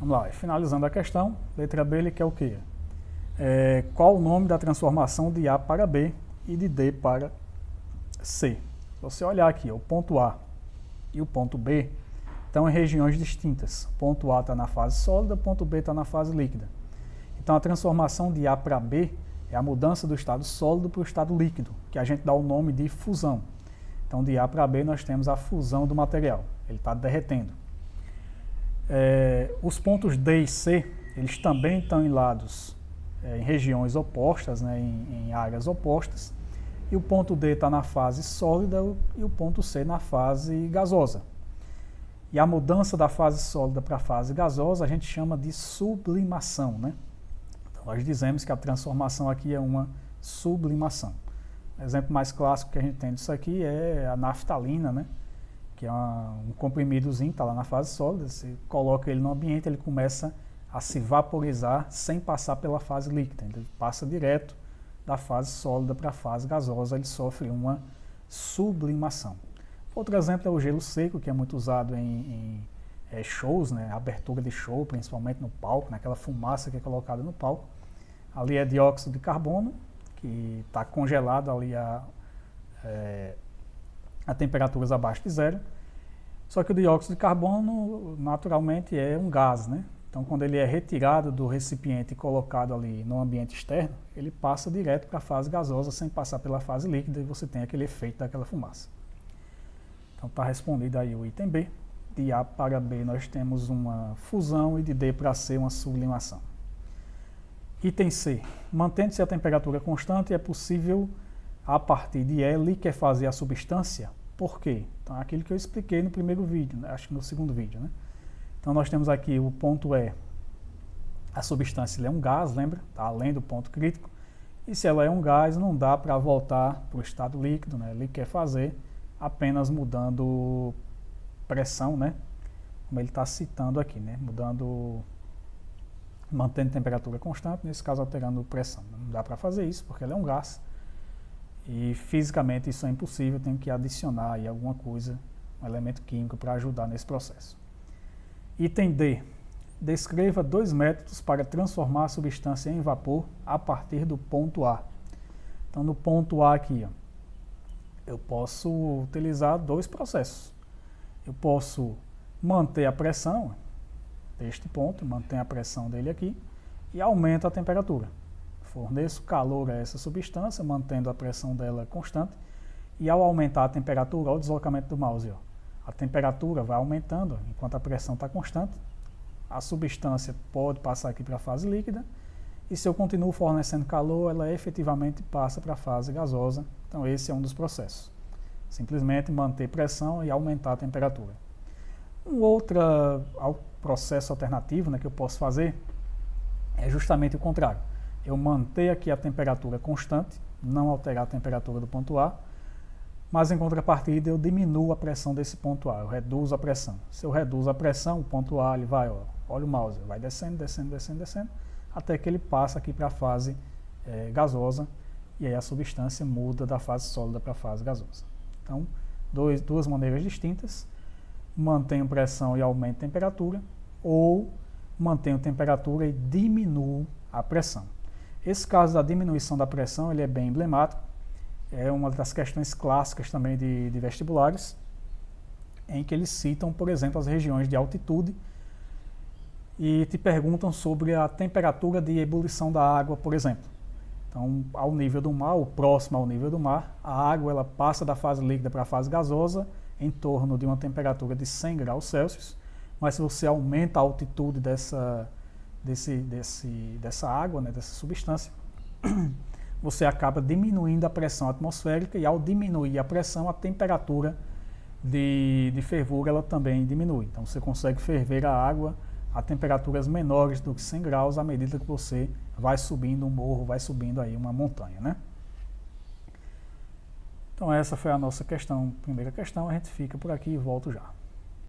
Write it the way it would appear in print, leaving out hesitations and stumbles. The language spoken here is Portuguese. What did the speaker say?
Vamos lá, finalizando a questão, letra B ele quer o quê? Qual o nome da transformação de A para B e de D para C? Se você olhar aqui, o ponto A e o ponto B estão em regiões distintas. O ponto A está na fase sólida, o ponto B está na fase líquida. Então a transformação de A para B é a mudança do estado sólido para o estado líquido, que a gente dá o nome de fusão. Então de A para B nós temos a fusão do material, ele está derretendo. Os pontos D e C, eles também estão em lados, em regiões opostas, né, em áreas opostas, e o ponto D está na fase sólida e o ponto C na fase gasosa. E a mudança da fase sólida para a fase gasosa a gente chama de sublimação, né? Então nós dizemos que a transformação aqui é uma sublimação. O exemplo mais clássico que a gente tem disso aqui é a naftalina, né? Que é um comprimidozinho, está lá na fase sólida, você coloca ele no ambiente, ele começa a se vaporizar sem passar pela fase líquida, ele passa direto da fase sólida para a fase gasosa, ele sofre uma sublimação. Outro exemplo é o gelo seco, que é muito usado em shows, né, abertura de show, principalmente no palco, naquela fumaça que é colocada no palco. Ali é dióxido de carbono, que está congelado ali a temperaturas abaixo de zero. Só que o dióxido de carbono, naturalmente, é um gás, né? Então, quando ele é retirado do recipiente e colocado ali no ambiente externo, ele passa direto para a fase gasosa, sem passar pela fase líquida, e você tem aquele efeito daquela fumaça. Então, está respondido aí o item B. De A para B, nós temos uma fusão e de D para C, uma sublimação. Item C. Mantendo-se a temperatura constante, é possível, a partir de E, liquefazer a substância. Por quê? Então, aquilo que eu expliquei no primeiro vídeo, né? Acho que no segundo vídeo, né? Então, nós temos aqui o ponto E, a substância é um gás, lembra? Está além do ponto crítico. E se ela é um gás, não dá para voltar para o estado líquido, né? Liquefazer, apenas mudando pressão, né? Como ele está citando aqui, né? Mantendo temperatura constante, nesse caso alterando pressão. Não dá para fazer isso, porque ela é um gás. E fisicamente isso é impossível, tem que adicionar aí alguma coisa, um elemento químico para ajudar nesse processo. Item D. Descreva 2 métodos para transformar a substância em vapor a partir do ponto A. Então, no ponto A aqui, ó, eu posso utilizar 2 processos. Eu posso manter a pressão deste ponto, manter a pressão dele aqui e aumento a temperatura. Forneço calor a essa substância, mantendo a pressão dela constante, e ao aumentar a temperatura, olha o deslocamento do mouse, ó, a temperatura vai aumentando enquanto a pressão está constante, a substância pode passar aqui para a fase líquida, e se eu continuo fornecendo calor, ela efetivamente passa para a fase gasosa. Então esse é um dos processos. Simplesmente manter pressão e aumentar a temperatura. Um outro processo alternativo, né, que eu posso fazer é justamente o contrário. Eu manter aqui a temperatura constante, não alterar a temperatura do ponto A, mas em contrapartida eu diminuo a pressão desse ponto A, eu reduzo a pressão. Se eu reduzo a pressão, o ponto A ele vai, ó, olha o mouse, vai descendo, descendo, descendo, descendo, até que ele passa aqui para a fase gasosa, e aí a substância muda da fase sólida para a fase gasosa. Então, duas maneiras distintas: mantenho pressão e aumento a temperatura, ou mantenho temperatura e diminuo a pressão. Esse caso da diminuição da pressão ele é bem emblemático, é uma das questões clássicas também de vestibulares, em que eles citam, por exemplo, as regiões de altitude e te perguntam sobre a temperatura de ebulição da água, por exemplo. Então, ao nível do mar, ou próximo ao nível do mar, a água ela passa da fase líquida para a fase gasosa em torno de uma temperatura de 100 graus Celsius, mas se você aumenta a altitude dessa água, né, dessa substância, você acaba diminuindo a pressão atmosférica, e ao diminuir a pressão, a temperatura de fervura ela também diminui. Então você consegue ferver a água a temperaturas menores do que 100 graus à medida que você vai subindo um morro, vai subindo aí uma montanha, né? Então essa foi a nossa questão, primeira questão, a gente fica por aqui e volto já.